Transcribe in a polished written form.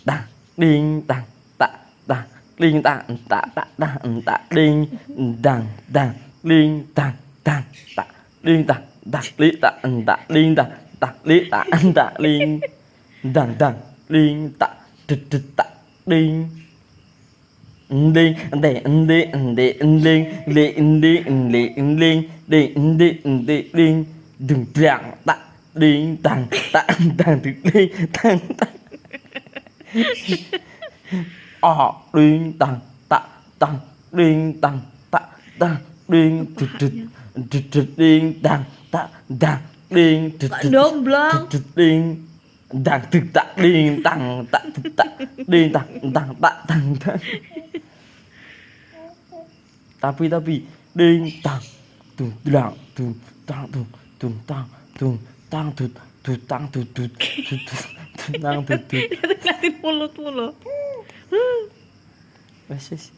tang ding tang tak tang ding tang tak tak tang tak ding dang dang ding tang tang tak ding tang tak li tak tak ding tang tak li tak tak ding dang dang ding tak tak tak ding ding ding ding ding ding ding ding ding ding ding ding ding đừng rạng tạ đinh tàng tạ tàng từ đinh tàng tạ đinh tàng tạ tàng đinh tàng tạ tàng đinh trịch trịch trịch trịch đinh tàng tạ tàng đinh trịch trịch trịch đinh tàng thực tạ đinh tàng tạ thực tạ đinh tàng tàng tạ tàng tàng tapi đinh tàng tung tang tung tang tung tung tang tung tang tut tut tang tut tut tut tut tang tut tut. Ngeliatin mulut mulu. Wes